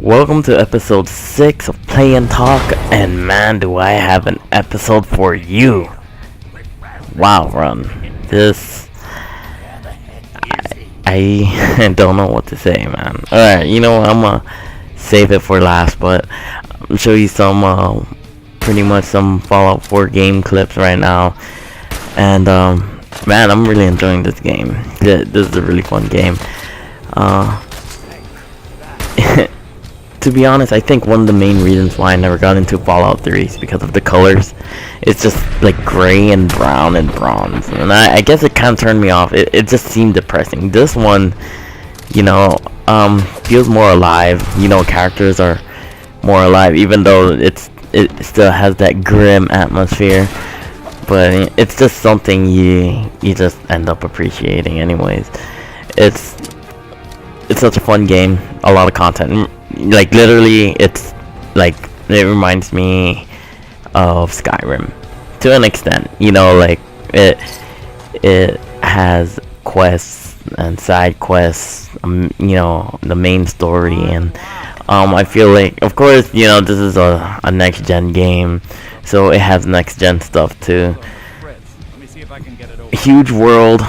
Welcome to episode 6 of Play and Talk, and man, do I have an episode for you. Wow, Run. This... I don't know what to say, man. Alright, you know what, I'm gonna save it for last, but I'm show you some, pretty much some Fallout 4 game clips right now. And, man, I'm really enjoying this game. This is a really fun game. To be honest, I think one of the main reasons why I never got into Fallout 3 is because of the colors. It's just like gray and brown and bronze, and I guess it kind of turned me off. It just seemed depressing. This one, you know, feels more alive. You know, characters are more alive, even though it still has that grim atmosphere. But it's just something you just end up appreciating, anyways. It's such a fun game, a lot of content. Like literally, it's like it reminds me of Skyrim to an extent. You know, like it has quests and side quests. You know, the main story, and I feel like, of course, you know, this is a next gen game, so it has next gen stuff too. Huge world,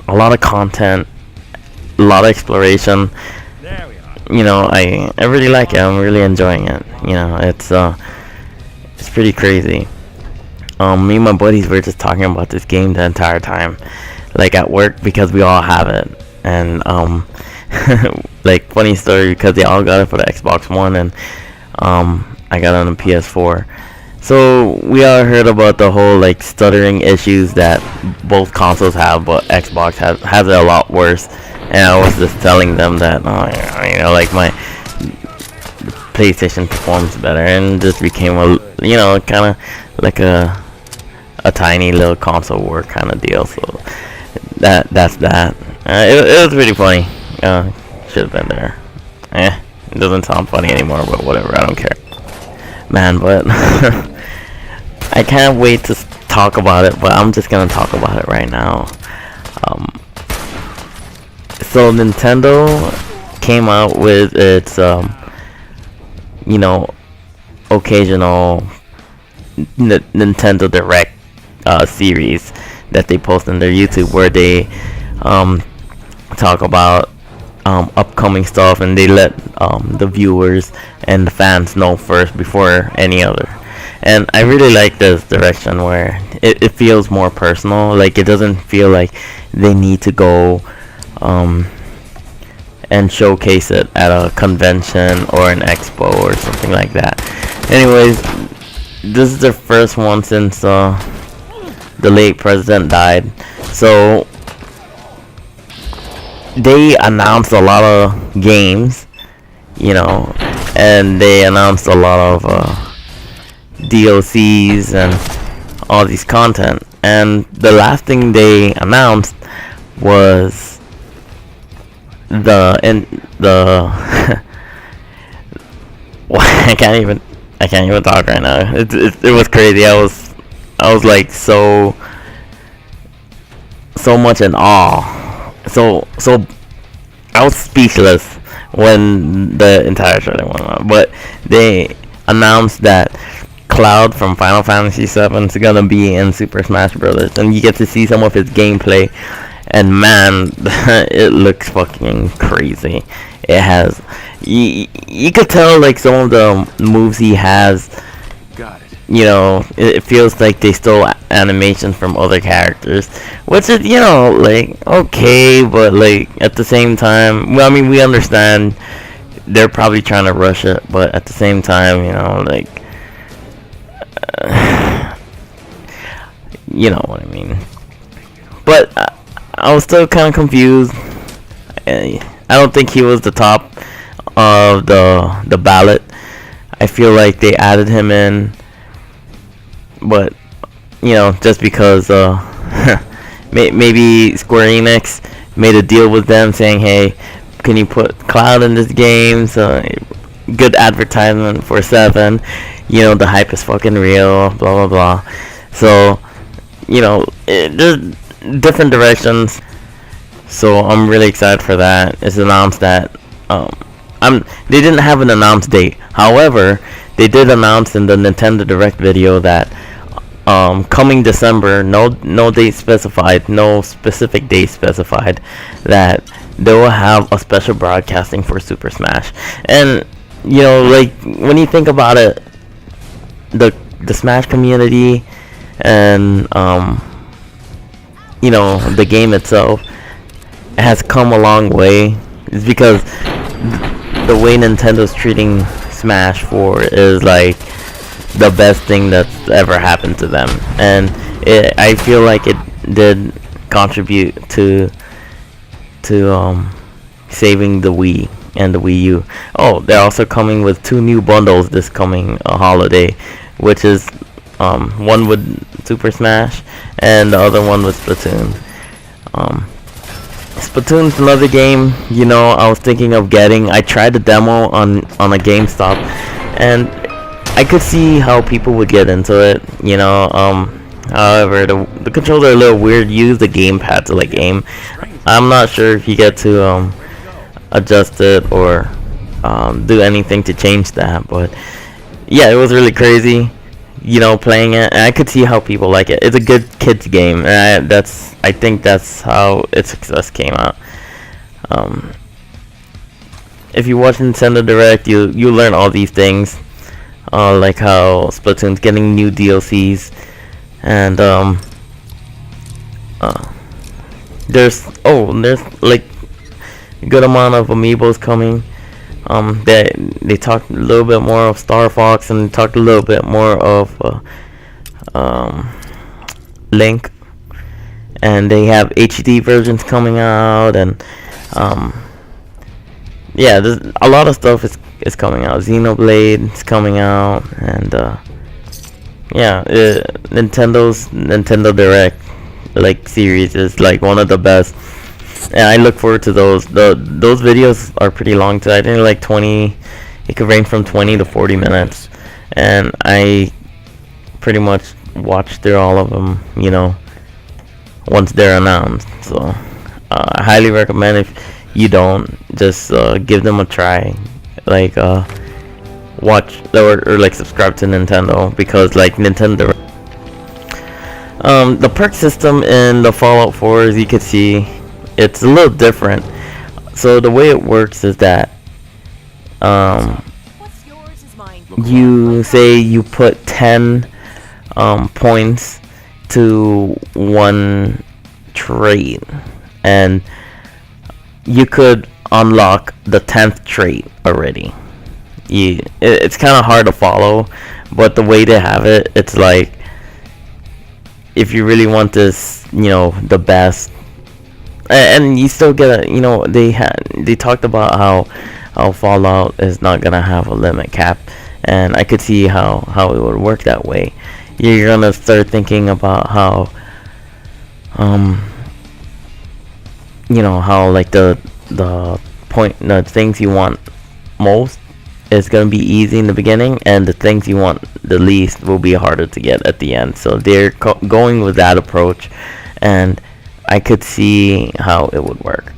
a lot of content, a lot of exploration. You know, I really like it. I'm really enjoying it. You know, it's pretty crazy. Me and my buddies were just talking about this game the entire time, like at work, because we all have it. And like, funny story, because they all got it for the Xbox One, and I got it on the PS4. So we all heard about the whole like stuttering issues that both consoles have, but Xbox has it a lot worse. And I was just telling them that, you know, like my PlayStation performs better, and this became a, you know, kind of like a tiny little console war kind of deal. So that's that. It was really funny. Should have been there. It doesn't sound funny anymore, but whatever. I don't care, man. But I can't wait to talk about it. But I'm just gonna talk about it right now. So Nintendo came out with its, you know, occasional Nintendo Direct series that they post on their YouTube, where they talk about upcoming stuff, and they let the viewers and the fans know first before any other. And I really like this direction where it feels more personal. Like, it doesn't feel like they need to go and showcase it at a convention or an expo or something like that. Anyways, this is their first one since the late president died. So they announced a lot of games, you know, and they announced a lot of DLCs and all these content. And the last thing they announced was the I can't even talk right now. It was crazy. I was like so much in awe. So I was speechless when the entire trailer went on. But they announced that Cloud from Final Fantasy VII is gonna be in Super Smash Brothers, and you get to see some of his gameplay. And man, it looks fucking crazy. It has, you could tell like some of the moves he has. Got it. You know, it feels like they stole animations from other characters, which is, you know, like okay, but like at the same time, well, I mean, we understand they're probably trying to rush it, but at the same time, you know, like, you know what I mean. But I was still kind of confused. I don't think he was the top of the ballot. I feel like they added him in, but you know, just because maybe Square Enix made a deal with them saying, hey, can you put Cloud in this game? So good advertisement for 7. You know, the hype is fucking real, blah blah blah. So, you know, there's different directions, so I'm really excited for that. It's announced that they didn't have an announced date. However, they did announce in the Nintendo Direct video that coming December, no date specified, no specific date specified, that they will have a special broadcasting for Super Smash. And like when you think about it, the Smash community and the game itself has come a long way. It's because the way Nintendo's treating Smash 4 is like the best thing that's ever happened to them, and I feel like it did contribute to saving the Wii and the Wii U. Oh, they're also coming with 2 new bundles this coming holiday, which is one with Super Smash and the other one with Splatoon. Splatoon's another game, I was thinking of getting. I tried the demo on a GameStop, and I could see how people would get into it, however, the controls are a little weird. Use the gamepad to like aim. I'm not sure if you get to adjust it or do anything to change that, but yeah, it was really crazy, playing it, and I could see how people like it. It's a good kids game, and I think that's how its success came out. If you watch Nintendo Direct, you learn all these things. Like how Splatoon's getting new DLCs, and there's like a good amount of amiibos coming. They talked a little bit more of Star Fox, and talked a little bit more of Link, and they have HD versions coming out, and yeah, there's a lot of stuff is coming out. Xenoblade is coming out, and yeah, Nintendo Direct like series is like one of the best, and I look forward to those. Those videos are pretty long too. I think like 20. It could range from 20 to 40 minutes, and I pretty much watch through all of them. Once they're announced. So I highly recommend, if you don't, just give them a try. Like watch or like subscribe to Nintendo, because like Nintendo, the perk system in the Fallout 4, as you can see, it's a little different. So the way it works is that you put 10 points to one trait, and you could unlock the 10th trait already. It's kind of hard to follow, but the way they have it, it's like, if you really want this, the best, and you still get they talked about how Fallout is not gonna have a limit cap, and I could see how it would work that way. You're gonna start thinking about how how like the things you want most is gonna be easy in the beginning, and the things you want the least will be harder to get at the end. So they're going with that approach, and I could see how it would work.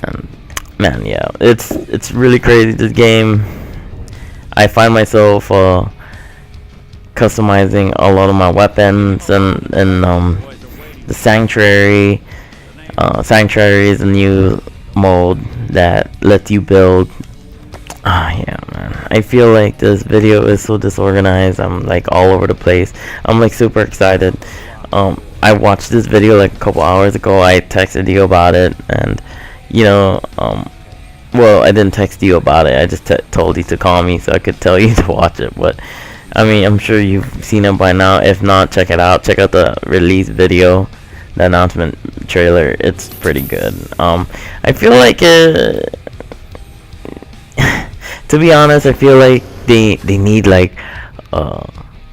And man, yeah, it's really crazy, this game. I find myself customizing a lot of my weapons, and the Sanctuary. Sanctuary is a new mode that lets you build. Yeah, man. I feel like this video is so disorganized. I'm like all over the place. I'm like super excited. I watched this video like a couple hours ago. I texted you about it, and well, I didn't text you about it. I just told you to call me so I could tell you to watch it. But I mean, I'm sure you've seen it by now. If not, check it out. Check out the release video, the announcement trailer. It's pretty good. I feel like to be honest, I feel like they need like a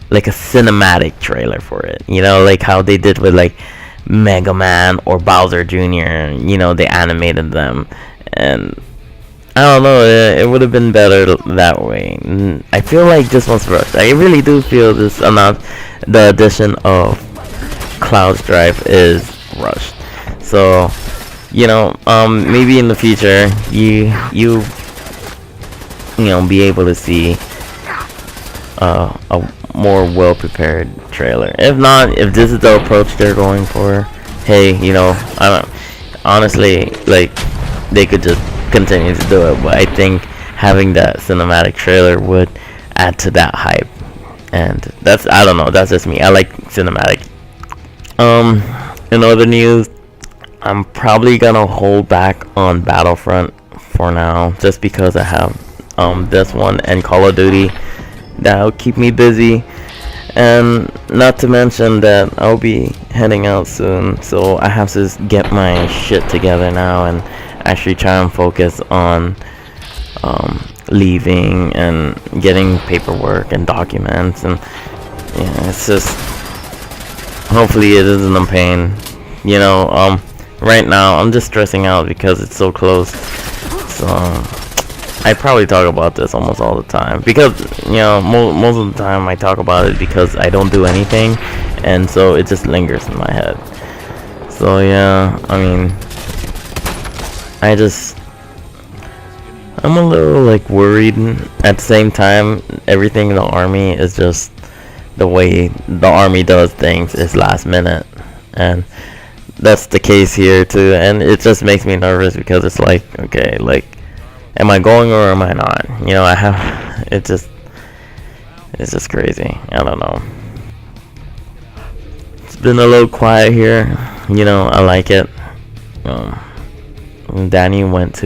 cinematic trailer for it. Like how they did with like Mega Man or Bowser Jr. They animated them, and I don't know, it would have been better that way. I feel like this one's rushed. I really do feel the addition of Cloud's Drive is rushed. So maybe in the future you be able to see a more well prepared trailer. If not, if this is the approach they're going for, hey, I don't honestly, like, they could just continue to do it, but I think having that cinematic trailer would add to that hype. And I don't know, that's just me. I like cinematic. In other news, I'm probably gonna hold back on Battlefront for now, just because I have this one and Call of Duty that'll keep me busy, and not to mention that I'll be heading out soon, so I have to get my shit together now and actually try and focus on leaving and getting paperwork and documents, and it's just, hopefully it isn't a pain. Right now I'm just stressing out because it's so close. So I probably talk about this almost all the time because most of the time I talk about it because I don't do anything, and so it just lingers in my head. So yeah, I mean, I'm a little like worried. At the same time, everything in the army is just the way the army does things is last minute, and that's the case here too. And it just makes me nervous because it's like, okay, like, am I going or am I not? It's just crazy. I don't know. It's been a little quiet here. I like it. Danny went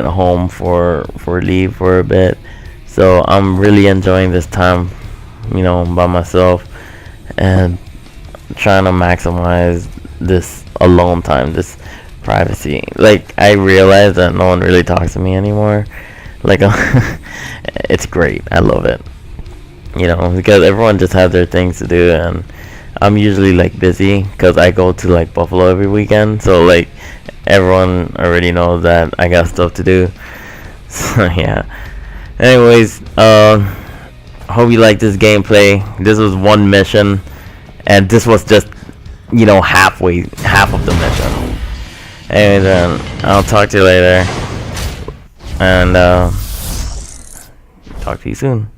home for leave for a bit, so I'm really enjoying this time, by myself, and trying to maximize this alone time, this privacy. Like, I realize that no one really talks to me anymore. Like, it's great. I love it. Because everyone just has their things to do, and I'm usually like busy because I go to like Buffalo every weekend. So like everyone already knows that I got stuff to do. So yeah. Anyways, hope you like this gameplay. This was one mission, and this was just half of the mission. Anyway, then I'll talk to you later, and talk to you soon.